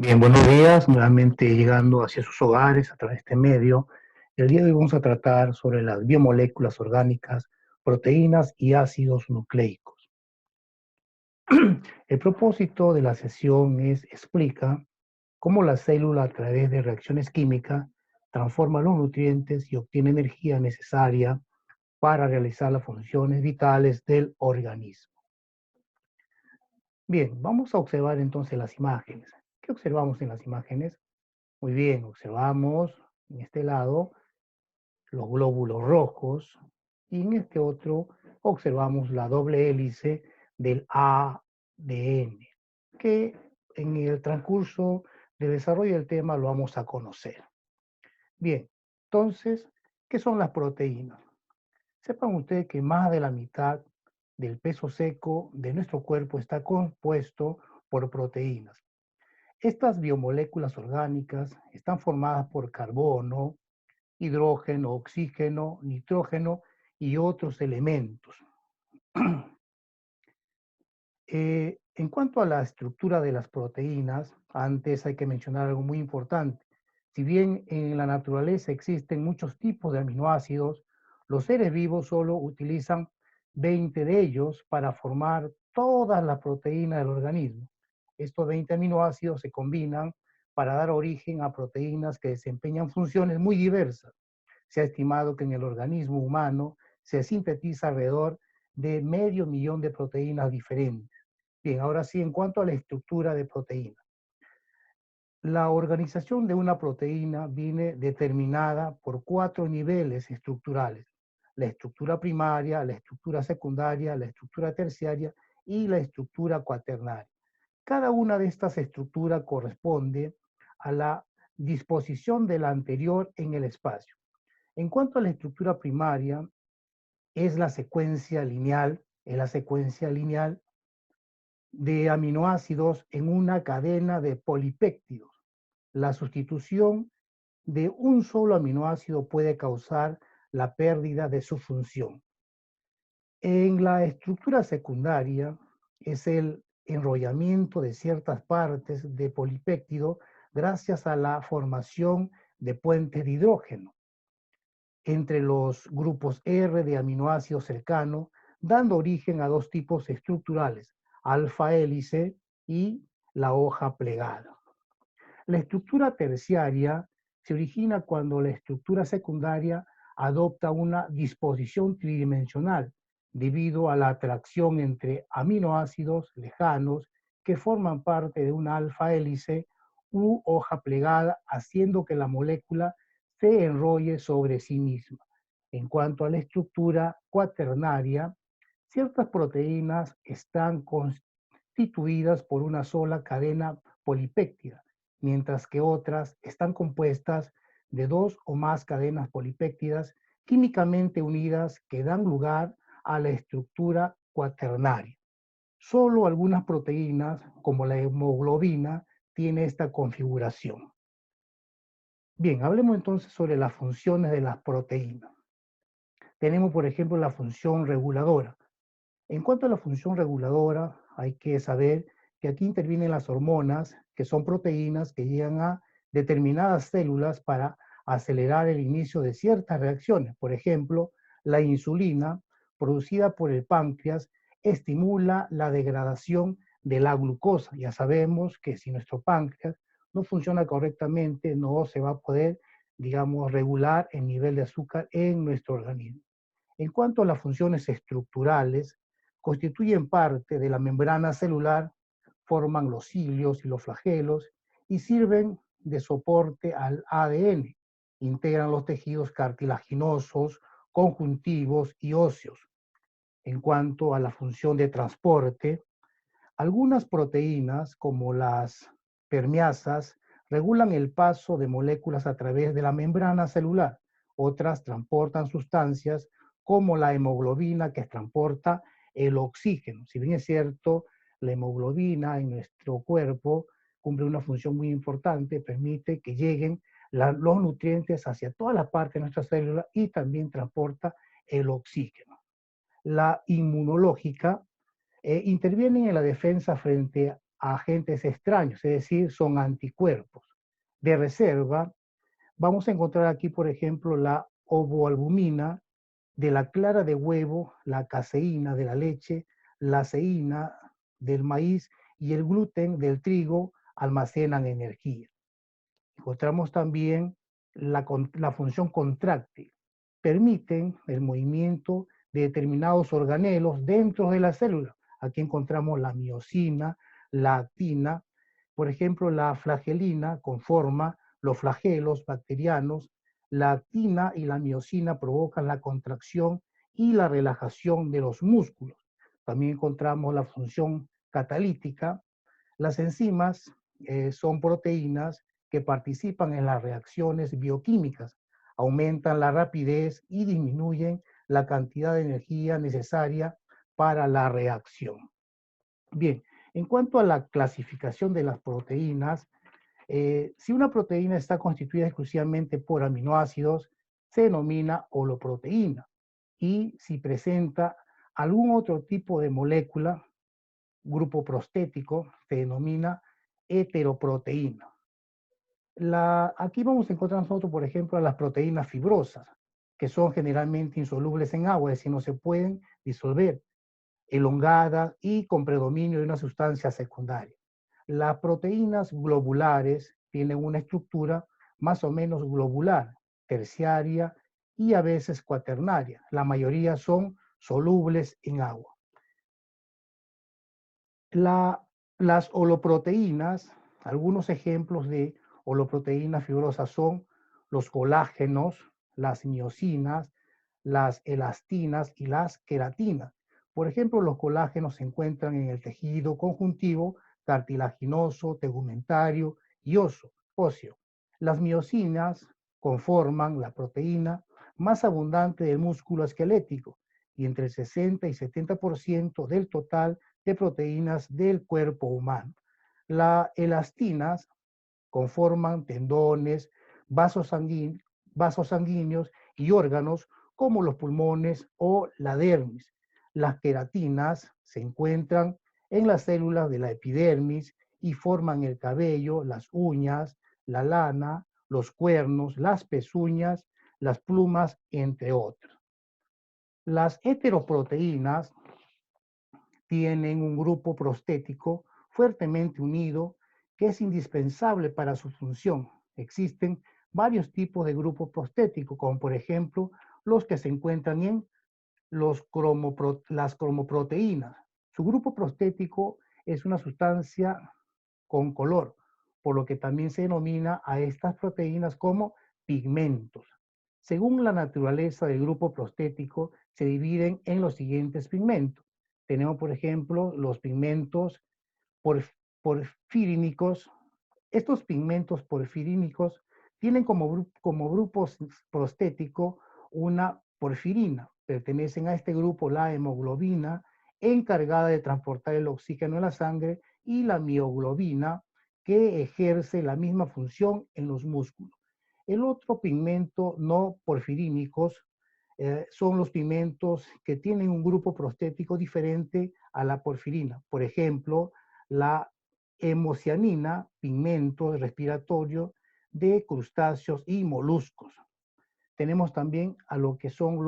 Bien, buenos días, nuevamente llegando hacia sus hogares a través de este medio. El día de hoy vamos a tratar sobre las biomoléculas orgánicas, proteínas y ácidos nucleicos. El propósito de la sesión explica cómo la célula a través de reacciones químicas transforma los nutrientes y obtiene energía necesaria para realizar las funciones vitales del organismo. Bien, vamos a observar entonces las imágenes. ¿Qué observamos en las imágenes? Muy bien, observamos en este lado los glóbulos rojos y en este otro observamos la doble hélice del ADN, que en el transcurso del desarrollo del tema lo vamos a conocer. Bien, entonces, ¿qué son las proteínas? Sepan ustedes que más de la mitad del peso seco de nuestro cuerpo está compuesto por proteínas. Estas biomoléculas orgánicas están formadas por carbono, hidrógeno, oxígeno, nitrógeno y otros elementos. En cuanto a la estructura de las proteínas, antes hay que mencionar algo muy importante. Si bien en la naturaleza existen muchos tipos de aminoácidos, los seres vivos solo utilizan 20 de ellos para formar todas las proteínas del organismo. Estos 20 aminoácidos se combinan para dar origen a proteínas que desempeñan funciones muy diversas. Se ha estimado que en el organismo humano se sintetiza alrededor de medio millón de proteínas diferentes. Bien, ahora sí, en cuanto a la estructura de proteínas. La organización de una proteína viene determinada por 4 niveles estructurales: la estructura primaria, la estructura secundaria, la estructura terciaria y la estructura cuaternaria. Cada una de estas estructuras corresponde a la disposición de la anterior en el espacio. En cuanto a la estructura primaria, es la secuencia lineal de aminoácidos en una cadena de polipéptidos. La sustitución de un solo aminoácido puede causar la pérdida de su función. En la estructura secundaria es el enrollamiento de ciertas partes de polipéptido gracias a la formación de puentes de hidrógeno entre los grupos R de aminoácidos cercanos, dando origen a dos tipos estructurales: alfa hélice y la hoja plegada. La estructura terciaria se origina cuando la estructura secundaria adopta una disposición tridimensional debido a la atracción entre aminoácidos lejanos que forman parte de una alfa hélice u hoja plegada, haciendo que la molécula se enrolle sobre sí misma. En cuanto a la estructura cuaternaria, ciertas proteínas están constituidas por una sola cadena polipéptida, mientras que otras están compuestas de dos o más cadenas polipéptidas químicamente unidas que dan lugar a la estructura cuaternaria. Solo algunas proteínas, como la hemoglobina, tienen esta configuración. Bien, hablemos entonces sobre las funciones de las proteínas. Tenemos, por ejemplo, la función reguladora. En cuanto a la función reguladora, hay que saber que aquí intervienen las hormonas, que son proteínas que llegan a determinadas células para acelerar el inicio de ciertas reacciones. Por ejemplo, la insulina, producida por el páncreas, estimula la degradación de la glucosa. Ya sabemos que si nuestro páncreas no funciona correctamente, no se va a poder, digamos, regular el nivel de azúcar en nuestro organismo. En cuanto a las funciones estructurales, constituyen parte de la membrana celular, forman los cilios y los flagelos y sirven de soporte al ADN. Integran los tejidos cartilaginosos, conjuntivos y óseos. En cuanto a la función de transporte, algunas proteínas, como las permeasas, regulan el paso de moléculas a través de la membrana celular. Otras transportan sustancias como la hemoglobina, que transporta el oxígeno. Si bien es cierto, la hemoglobina en nuestro cuerpo cumple una función muy importante, permite que lleguen los nutrientes hacia todas las partes de nuestra célula y también transporta el oxígeno. La inmunológica intervienen en la defensa frente a agentes extraños, es decir, son anticuerpos. De reserva, vamos a encontrar aquí, por ejemplo, la ovoalbumina de la clara de huevo, la caseína de la leche, la ceína del maíz y el gluten del trigo almacenan energía. Encontramos también la función contráctil. Permiten el movimiento de determinados organelos dentro de la célula. Aquí encontramos la miosina, la actina, por ejemplo, la flagelina conforma los flagelos bacterianos. La actina y la miosina provocan la contracción y la relajación de los músculos. También encontramos la función catalítica. Las enzimas son proteínas que participan en las reacciones bioquímicas, aumentan la rapidez y disminuyen la cantidad de energía necesaria para la reacción. Bien, en cuanto a la clasificación de las proteínas, si una proteína está constituida exclusivamente por aminoácidos, se denomina holoproteína. Y si presenta algún otro tipo de molécula, grupo prostético, se denomina heteroproteína. Aquí vamos a encontrar nosotros, por ejemplo, las proteínas fibrosas, que son generalmente insolubles en agua, es decir, no se pueden disolver, elongadas y con predominio de una sustancia secundaria. Las proteínas globulares tienen una estructura más o menos globular, terciaria y a veces cuaternaria. La mayoría son solubles en agua. Las holoproteínas, algunos ejemplos de holoproteínas fibrosas son los colágenos, las miosinas, las elastinas y las queratinas. Por ejemplo, los colágenos se encuentran en el tejido conjuntivo, cartilaginoso, tegumentario y óseo. Las miosinas conforman la proteína más abundante del músculo esquelético y entre el 60 y 70% del total de proteínas del cuerpo humano. Las elastinas conforman tendones, vasos sanguíneos y órganos como los pulmones o la dermis. Las queratinas se encuentran en las células de la epidermis y forman el cabello, las uñas, la lana, los cuernos, las pezuñas, las plumas, entre otros. Las heteroproteínas tienen un grupo prostético fuertemente unido que es indispensable para su función. Existen varios tipos de grupos prostéticos, como por ejemplo los que se encuentran en las cromoproteínas. Su grupo prostético es una sustancia con color, por lo que también se denomina a estas proteínas como pigmentos. Según la naturaleza del grupo prostético, se dividen en los siguientes pigmentos. Tenemos, por ejemplo, los pigmentos porfirínicos. Estos pigmentos porfirínicos tienen como grupo prostético una porfirina. Pertenecen a este grupo la hemoglobina, encargada de transportar el oxígeno en la sangre, y la mioglobina, que ejerce la misma función en los músculos. El otro pigmento no porfirínicos son los pigmentos que tienen un grupo prostético diferente a la porfirina. Por ejemplo, la hemocianina, pigmento respiratorio de crustáceos y moluscos. Tenemos también a lo que son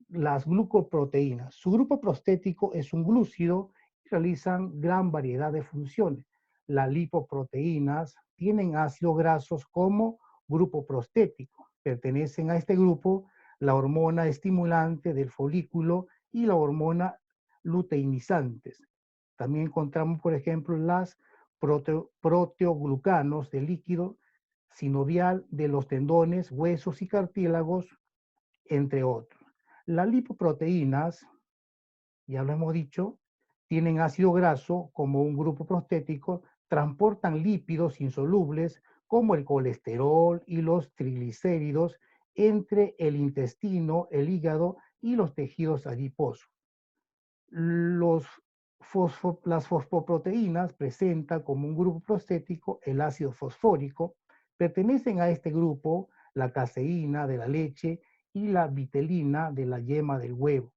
las glucoproteínas. Su grupo prostético es un glúcido y realizan gran variedad de funciones. Las lipoproteínas tienen ácidos grasos como grupo prostético. Pertenecen a este grupo la hormona estimulante del folículo y la hormona luteinizantes. También encontramos, por ejemplo, las proteoglucanos del líquido sinovial de los tendones, huesos y cartílagos, entre otros. Las lipoproteínas, ya lo hemos dicho, tienen ácido graso como un grupo prostético, transportan lípidos insolubles como el colesterol y los triglicéridos entre el intestino, el hígado y los tejidos adiposos. Las fosfoproteínas presentan como un grupo prostético el ácido fosfórico. Pertenecen a este grupo la caseína de la leche y la vitelina de la yema del huevo.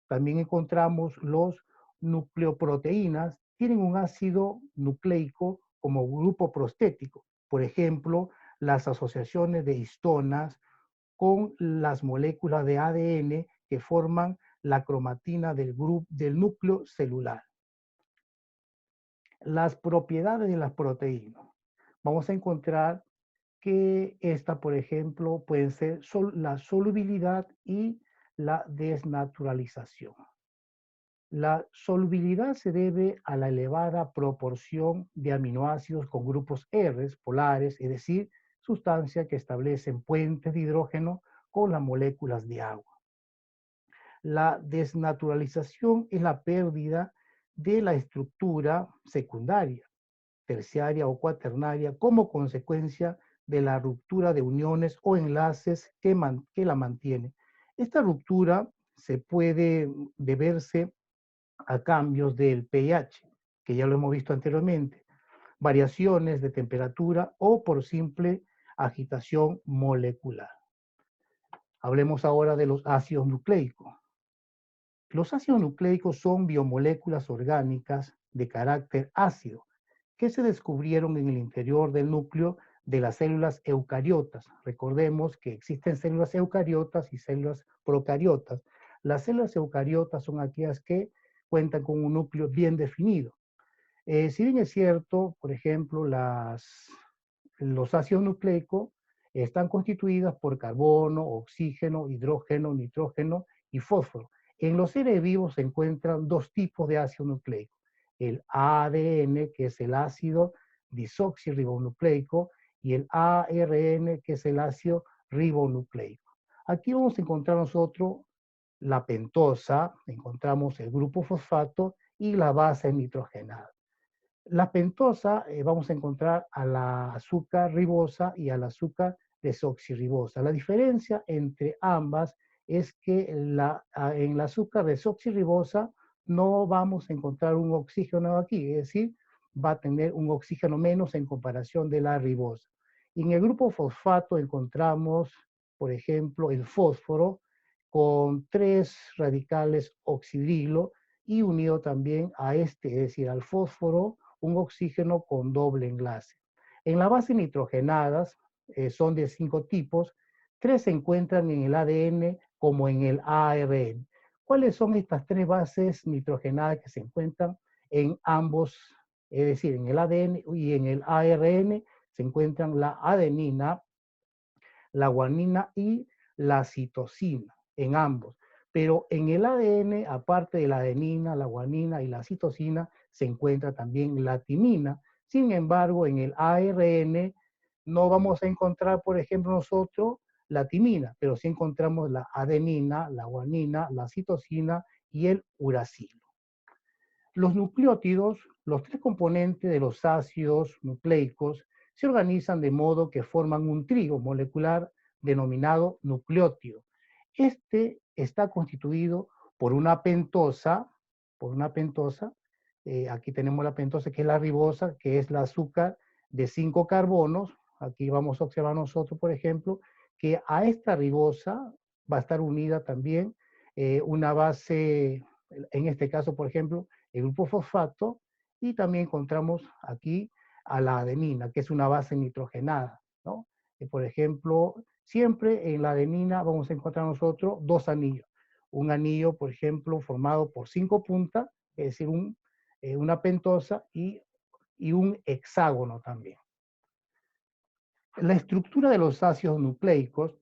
También encontramos los nucleoproteínas, tienen un ácido nucleico como grupo prostético. Por ejemplo, las asociaciones de histonas con las moléculas de ADN que forman la cromatina del núcleo celular. Las propiedades de las proteínas. Vamos a encontrar que esta, por ejemplo, pueden ser la solubilidad y la desnaturalización. La solubilidad se debe a la elevada proporción de aminoácidos con grupos R polares, es decir, sustancias que establecen puentes de hidrógeno con las moléculas de agua. La desnaturalización es la pérdida de la estructura secundaria, terciaria o cuaternaria como consecuencia de la ruptura de uniones o enlaces que la mantienen. Esta ruptura se puede deberse a cambios del pH, que ya lo hemos visto anteriormente, variaciones de temperatura o por simple agitación molecular. Hablemos ahora de los ácidos nucleicos. Los ácidos nucleicos son biomoléculas orgánicas de carácter ácido que se descubrieron en el interior del núcleo de las células eucariotas. Recordemos que existen células eucariotas y células procariotas. Las células eucariotas son aquellas que cuentan con un núcleo bien definido. Si bien es cierto, por ejemplo, los ácidos nucleicos están constituidos por carbono, oxígeno, hidrógeno, nitrógeno y fósforo. En los seres vivos se encuentran dos tipos de ácido nucleico. El ADN, que es el ácido disoxirribonucleico, y el ARN, que es el ácido ribonucleico. Aquí vamos a encontrar nosotros la pentosa, encontramos el grupo fosfato y la base nitrogenada. La pentosa vamos a encontrar a la azúcar ribosa y al azúcar desoxirribosa. La diferencia entre ambas es que en la azúcar desoxirribosa no vamos a encontrar un oxígeno aquí, es decir, va a tener un oxígeno menos en comparación de la ribosa. Y en el grupo fosfato encontramos, por ejemplo, el fósforo con 3 radicales oxidrilo y unido también a este, es decir, al fósforo, un oxígeno con doble enlace. En las bases nitrogenadas son de 5 tipos, 3 se encuentran en el ADN como en el ARN. ¿Cuáles son estas 3 bases nitrogenadas que se encuentran en ambos, es decir, en el ADN y en el ARN? Se encuentran la adenina, la guanina y la citosina, en ambos. Pero en el ADN, aparte de la adenina, la guanina y la citosina, se encuentra también la timina. Sin embargo, en el ARN no vamos a encontrar, por ejemplo, nosotros la timina, pero sí encontramos la adenina, la guanina, la citosina y el uracilo. Los nucleótidos, los 3 componentes de los ácidos nucleicos, se organizan de modo que forman un trío molecular denominado nucleótido. Este está constituido por una pentosa, aquí tenemos la pentosa que es la ribosa, que es el azúcar de 5 carbonos. Aquí vamos a observar nosotros, por ejemplo, que a esta ribosa va a estar unida también una base, en este caso, por ejemplo, el grupo fosfato, y también encontramos aquí a la adenina, que es una base nitrogenada, ¿no? Por ejemplo, siempre en la adenina vamos a encontrar nosotros 2 anillos. Un anillo, por ejemplo, formado por 5 puntas, es decir, una pentosa y un hexágono también. La estructura de los ácidos nucleicos,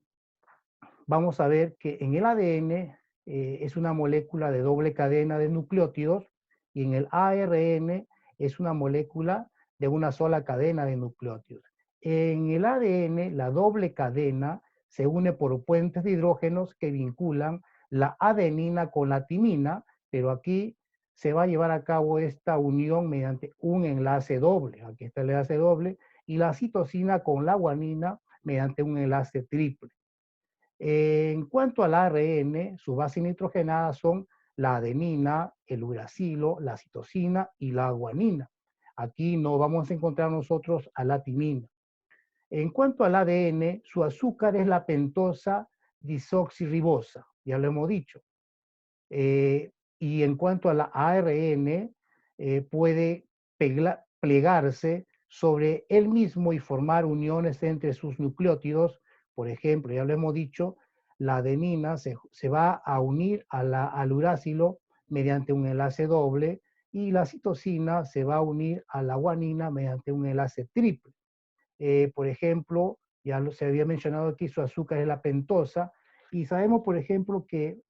vamos a ver que en el ADN es una molécula de doble cadena de nucleótidos y en el ARN es una molécula de una sola cadena de nucleótidos. En el ADN, la doble cadena se une por puentes de hidrógenos que vinculan la adenina con la timina, pero aquí se va a llevar a cabo esta unión mediante un enlace doble. Aquí está el enlace doble, y la citosina con la guanina mediante un enlace triple. En cuanto al ARN, sus bases nitrogenadas son la adenina, el uracilo, la citosina y la guanina. Aquí no vamos a encontrar nosotros a la timina. En cuanto al ADN, su azúcar es la pentosa disoxirribosa, ya lo hemos dicho. Y en cuanto a la ARN, puede plegarse sobre él mismo y formar uniones entre sus nucleótidos. Por ejemplo, ya lo hemos dicho, la adenina se va a unir al uracilo mediante un enlace doble y la citosina se va a unir a la guanina mediante un enlace triple. Por ejemplo, se había mencionado aquí, su azúcar es la pentosa, y sabemos, por ejemplo, que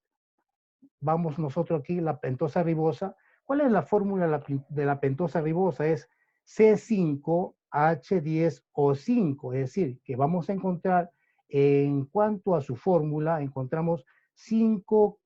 vamos nosotros aquí, la pentosa ribosa. ¿Cuál es la fórmula de la pentosa ribosa? Es C5H10O5, es decir, que vamos a encontrar, en cuanto a su fórmula, encontramos 5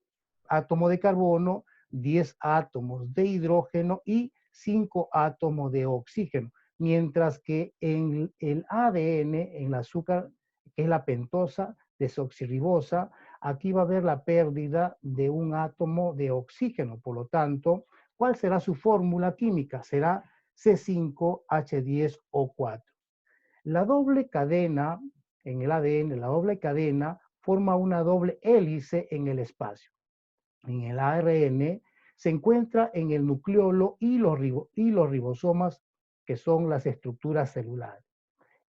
átomos de carbono, 10 átomos de hidrógeno y 5 átomos de oxígeno. Mientras que en el ADN, en el azúcar, que es la pentosa desoxirribosa, aquí va a haber la pérdida de un átomo de oxígeno. Por lo tanto, ¿cuál será su fórmula química? Será C5H10O4. La doble cadena en el ADN, la doble cadena forma una doble hélice en el espacio. En el ARN se encuentra en el nucleolo y los ribosomas, que son las estructuras celulares.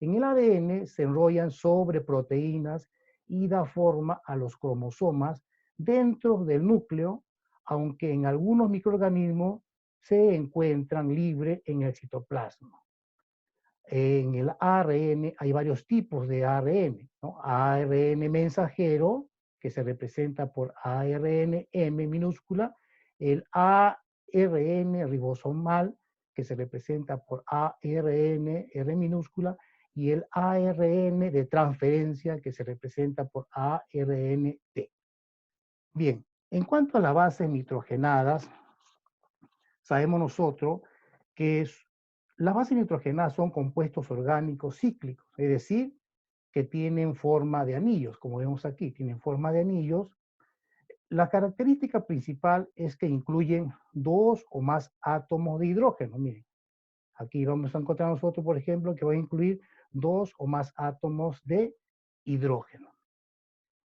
En el ADN se enrollan sobre proteínas y da forma a los cromosomas dentro del núcleo, aunque en algunos microorganismos se encuentran libres en el citoplasma. En el ARN hay varios tipos de ARN, ¿no? ARN mensajero, que se representa por ARN M minúscula, el ARN ribosomal, que se representa por ARN R minúscula, y el ARN de transferencia, que se representa por ARNT. Bien, en cuanto a las bases nitrogenadas, sabemos nosotros que las bases nitrogenadas son compuestos orgánicos cíclicos, es decir, que tienen forma de anillos, como vemos aquí, tienen forma de anillos. La característica principal es que incluyen 2 o más átomos de hidrógeno. Miren, aquí vamos a encontrar nosotros, por ejemplo, que va a incluir 2 o más átomos de hidrógeno.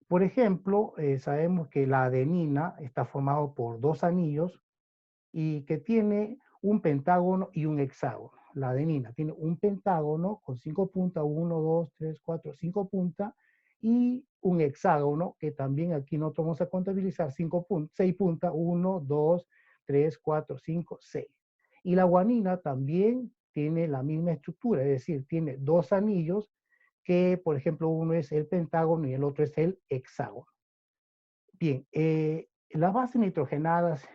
Por ejemplo, sabemos que la adenina está formado por 2 anillos y que tiene un pentágono y un hexágono. La adenina tiene un pentágono con 5 puntas, 1, 2, 3, 4, 5 puntas, y un hexágono que también aquí nosotros vamos a contabilizar 6 puntas, 1, 2, 3, 4, 5, 6. Y la guanina también tiene la misma estructura, es decir, tiene 2 anillos que, por ejemplo, uno es el pentágono y el otro es el hexágono. Bien, las bases nitrogenadas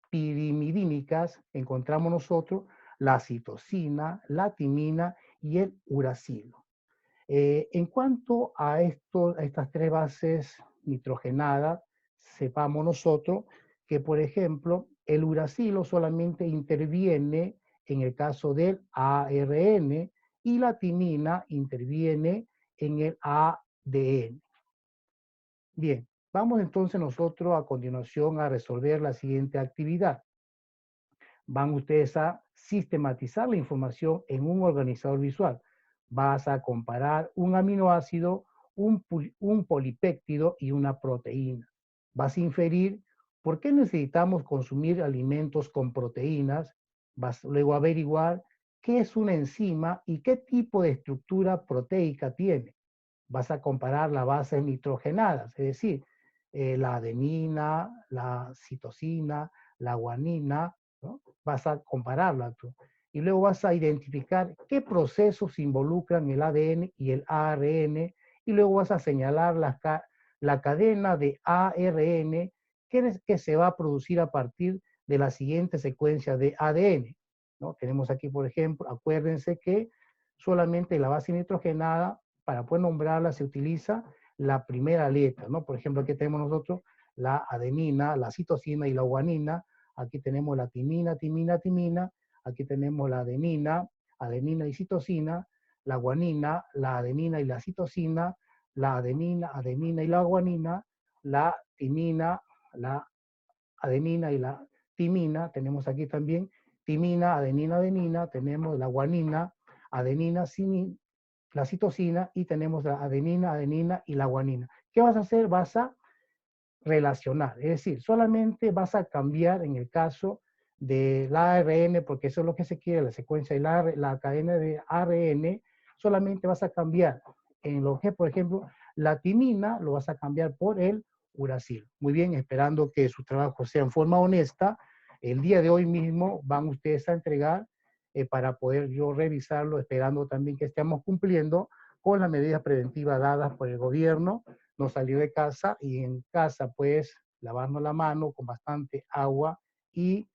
pirimidínicas encontramos nosotros la citosina, la timina y el uracilo. En cuanto a estas 3 bases nitrogenadas, sepamos nosotros que, por ejemplo, el uracilo solamente interviene en el caso del ARN y la timina interviene en el ADN. Bien, vamos entonces nosotros a continuación a resolver la siguiente actividad. Van ustedes a sistematizar la información en un organizador visual. Vas a comparar un aminoácido, un polipéptido y una proteína. Vas a inferir por qué necesitamos consumir alimentos con proteínas. Vas luego a averiguar qué es una enzima y qué tipo de estructura proteica tiene. Vas a comparar las bases nitrogenadas, es decir, la adenina, la citosina, la guanina, ¿no? Vas a compararla tú. Y luego vas a identificar qué procesos involucran el ADN y el ARN, y luego vas a señalar la cadena de ARN que se va a producir a partir de la siguiente secuencia de ADN, ¿no? Tenemos aquí, por ejemplo, acuérdense que solamente la base nitrogenada, para poder nombrarla, se utiliza la primera letra, ¿no? Por ejemplo, aquí tenemos nosotros la adenina, la citosina y la guanina. Aquí tenemos la timina, timina. Aquí tenemos la adenina, adenina y citosina, la guanina, la adenina y la citosina, la adenina y la guanina, la timina, la adenina y la timina. Tenemos aquí también timina, adenina, tenemos la guanina, adenina, la citosina, y tenemos la adenina y la guanina. ¿Qué vas a hacer? Vas a relacionar, es decir, solamente vas a cambiar en el caso del ARN, porque eso es lo que se quiere, la secuencia de la cadena de ARN, solamente vas a cambiar en lo que, por ejemplo, la timina, lo vas a cambiar por el uracil. Muy bien, esperando que su trabajo sea en forma honesta, el día de hoy mismo van ustedes a entregar para poder yo revisarlo, esperando también que estemos cumpliendo con las medidas preventivas dadas por el gobierno, no salir de casa y en casa pues lavarnos la mano con bastante agua y